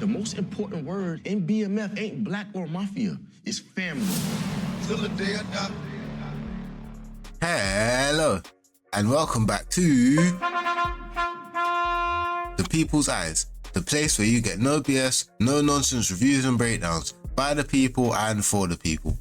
The most important word in BMF ain't black or mafia. It's family. Till the day I die. Hello, and welcome back to The People's Eyes, the place where you get no BS, no nonsense reviews and breakdowns by the people and for the people.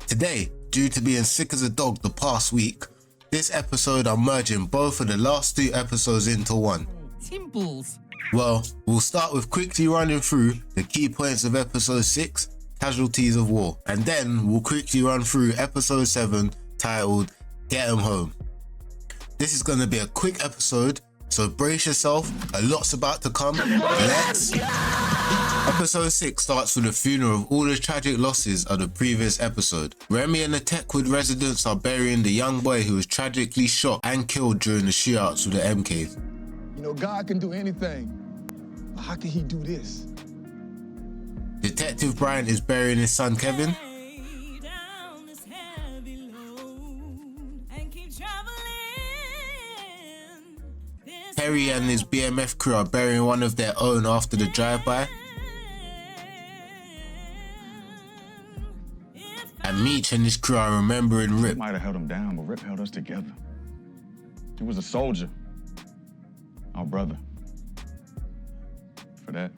Today, due to being sick as a dog the past week, this episode I'm merging both of the last two episodes into one. Simples. Well, we'll start with quickly running through the key points of episode 6, Casualties of War, and then we'll quickly run through episode 7 titled Get 'Em Home. This is going to be a quick episode, so brace yourself, a lot's about to come. Let's go! Episode 6 starts with the funeral of all the tragic losses of the previous episode. Remy and the Techwood residents are burying the young boy who was tragically shot and killed during the shootouts with the MKs. You know, God can do anything, but how can he do this? Detective Brian is burying his son Kevin. Perry and his BMF crew are burying one of their own after the drive-by. And Meech and his crew are remembering Rip. Might have held him down, but Rip held us together. He was a soldier. Our brother. For that,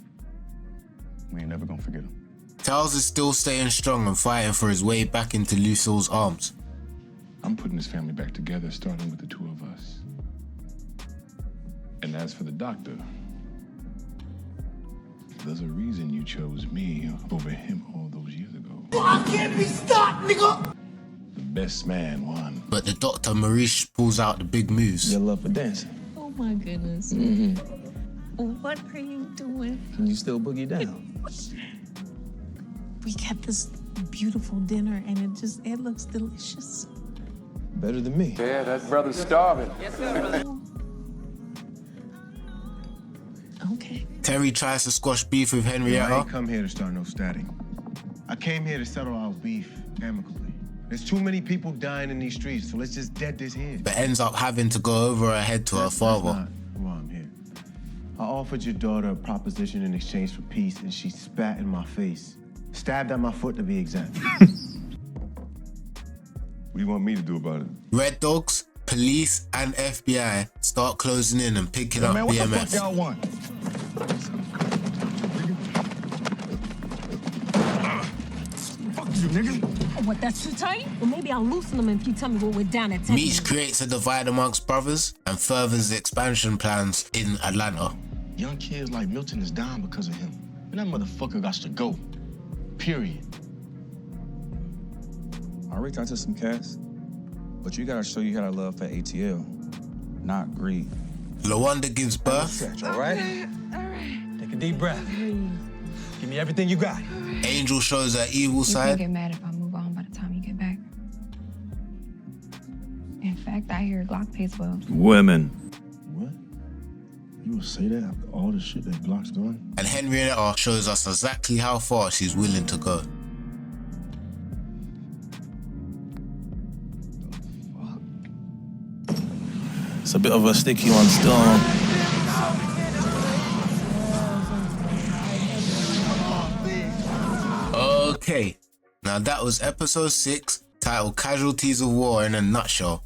we ain't never gonna forget him. Charles is still staying strong and fighting for his way back into Lucille's arms. I'm putting this family back together, starting with the two of us. And as for the doctor, there's a reason you chose me over him all those years ago. I can't be stopped, nigga! The best man won. But the doctor, Maurice, pulls out the big moves. Your love for dancing. Oh my goodness. What are you doing? Can you still boogie down? We kept this beautiful dinner and it looks delicious. Better than me. Yeah, that brother's starving. Okay. Terry tries to squash beef with I Henrietta. ain't come here to start no static. I came here to settle our beef amicably. There's too many people dying in these streets, so let's just dead this here. But ends up having to go over her head to her father. That's not why I'm here. I offered your daughter a proposition in exchange for peace, and she spat in my face. Stabbed at my foot, to be exact. What do you want me to do about it? Red Dogs, police, and FBI start closing in and picking up Man, what the fuck BMF. y'all want? Fuck you, nigga. What, that's too tight? Well, maybe I'll loosen them if you tell me what we're down at 10. Meech creates a divide amongst brothers and furthers the expansion plans in Atlanta. Young kids like Milton is dying because of him. And that motherfucker got to go. Period. I'll reach out to some cats, but you gotta show you got a love for ATL, not greed. Lawanda gives birth. All right? Take a deep breath. Give me everything you got. Angel shows her evil You side. can't get mad if I move on by the time you get back. In fact, I hear Glock pays well. Women. What? You would say that after all the shit that Glock's done? And Henrietta shows us exactly how far she's willing to go. It's a bit of a sticky one still. Okay, now that was episode 6, titled Casualties of War in a nutshell.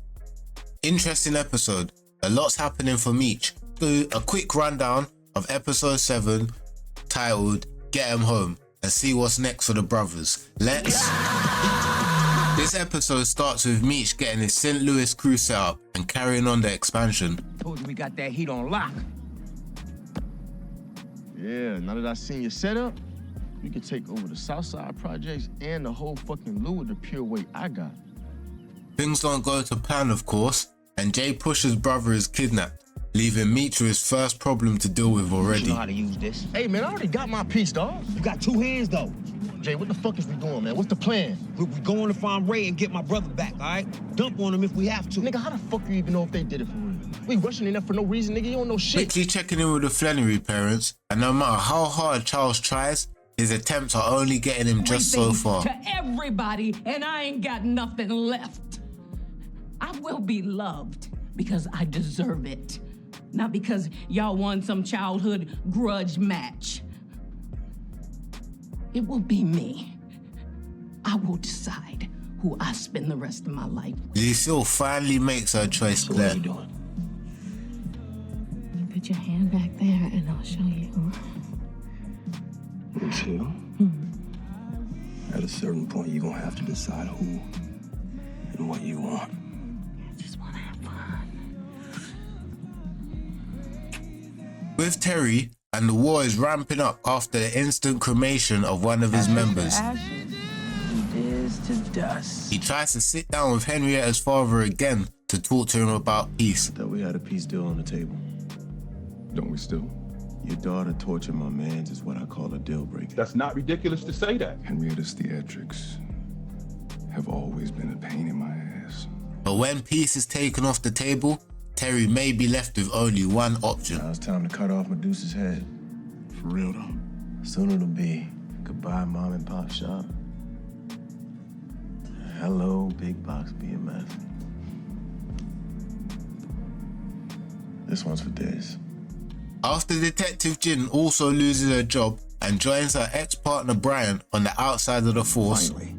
Interesting episode, a lot's happening for Meech. Do a quick rundown of episode 7, titled Get 'Em Home, and see what's next for the brothers. Let's... This episode starts with Meech getting his St. Louis crew set up and carrying on the expansion. Told you we got that heat on lock. Yeah, now that I seen your setup, you can take over the Southside projects and the whole fucking Lou with the pure weight I got. Things don't go to plan, of course, and J-Pusha's brother is kidnapped, leaving Meech with his first problem to deal with You already. know how to use this. Hey, man, I already got my piece, dog. You got two hands, though. Jay, what the fuck is we doing, man? What's the plan? We go on to find Ray and get my brother back, all right? Dump on him if we have to. Nigga, how the fuck you even know if they did it for real? We rushing in there for no reason, nigga. You don't know shit. Quickly checking in with the Flannery parents, and no matter how hard Charles tries, his attempts are only getting him just so far. To everybody, and I ain't got nothing left. I will be loved because I deserve it. Not because y'all won some childhood grudge match. it will be me. I will decide who I spend the rest of my life with. Lucille finally makes her choice So what are clear. you doing? Put your hand back there and I'll show you. Lucille. At a certain point, you're gonna have to decide who and what you want. I just want to have fun. With Terry, and the war is ramping up after the instant cremation of one of his members. He tries to sit down with Henrietta's father again to talk to him about peace. Thought we had a peace deal on the table. Don't we still? Your daughter torturing my mans is what I call a deal breaker. That's not ridiculous to say that. Henrietta's theatrics have always been a pain in my ass. But when peace is taken off the table, Terry may be left with only one option. Now it's time to cut off Medusa's head. For real though. Soon it'll be goodbye, mom and pop shop. Hello, big box BMF. This one's for Diz. After Detective Jin also loses her job and joins her ex-partner Brian on the outside of the force, Finally,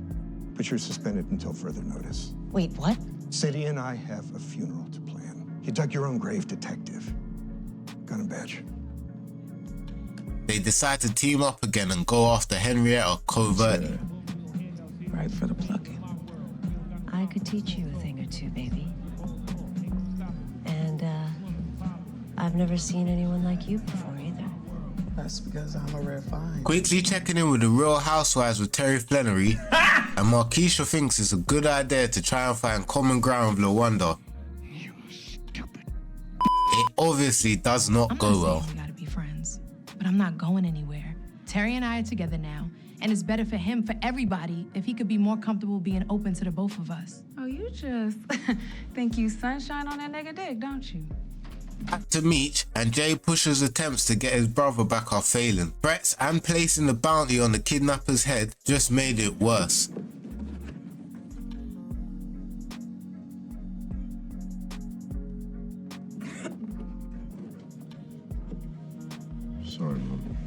but you're suspended until further notice. Wait, what? Sadie and I have a funeral to plan. You dug your own grave, detective. Gun and badge. they decide to team up again and go after Henrietta covertly. Right for the plucking. I could teach you a thing or two, baby. And, I've never seen anyone like you before either. That's because I'm a rare find. Quickly checking in with the Real Housewives with Terry Flannery, and Markeisha thinks it's a good idea to try and find common ground with LaWanda. You stupid. It obviously does not go well. We gotta be friends, but I'm not going anywhere. Terry and I are together now, and it's better for him, for everybody, if he could be more comfortable being open to the both of us. Oh, you just think you sunshine on that nigga dick, don't you? Back to Meech, and J-Pusha's attempts to get his brother back are failing. Threats and placing the bounty on the kidnapper's head just made it worse. Sorry, Mom.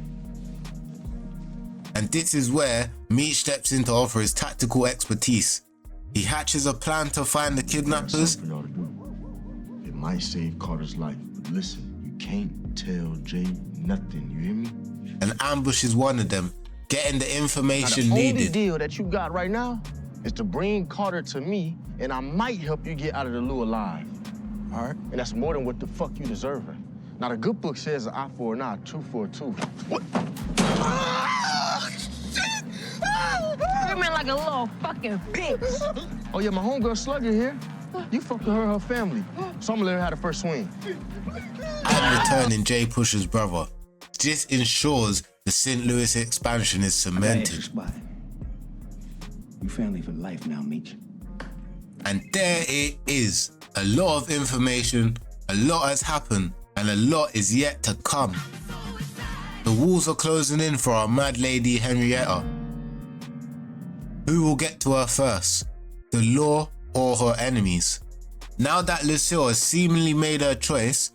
And this is where Meech steps in to offer his tactical expertise. He hatches a plan to find the kidnappers. For y'all to do. It might save Carter's life, but listen, you can't tell Jay nothing, you hear me? And ambushes one of them, getting the information Now, the only needed. deal that you got right now is to bring Carter to me, and I might help you get out of the loo alive. All right. And that's more than what the fuck you deserving. Now, the good book says an eye for an eye, tooth for a tooth. What? You mean like a little fucking bitch? Oh, yeah, my homegirl Slugger here. You fucking her family. So I'm gonna let her have the first swing. And returning J-Pusha's brother. This ensures the St. Louis expansion is cemented. You family for life now, Meech. And there it is. A lot of information, a lot has happened, and a lot is yet to come. The walls are closing in for our mad lady Henrietta. Who will get to her first? The law or her enemies? Now that Lucille has seemingly made her choice,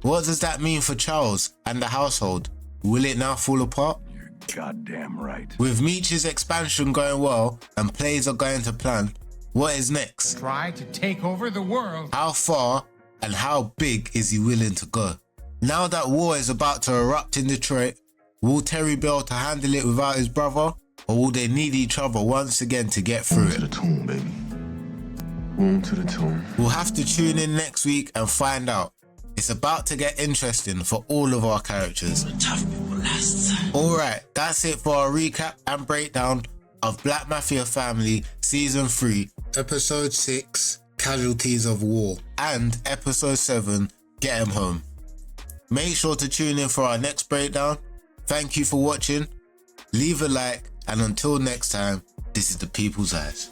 what does that mean for Charles and the household? Will it now fall apart? You're goddamn right. With Meech's expansion going well and plays are going to plan, what is next? Try to take over the world. How far and how big is he willing to go? Now that war is about to erupt in Detroit, will Terry be able to handle it without his brother? Or will they need each other once again to get through To the it? tomb, baby. Wound to the tomb. We'll have to tune in next week and find out. It's about to get interesting for all of our characters. Tough people last. Alright, that's it for our recap and breakdown of Black Mafia Family Season 3, Episode 6, Casualties of War, and Episode 7, Get 'Em Home. Make sure to tune in for our next breakdown. Thank you for watching. Leave a like, and until next time, this is The People's Eyes.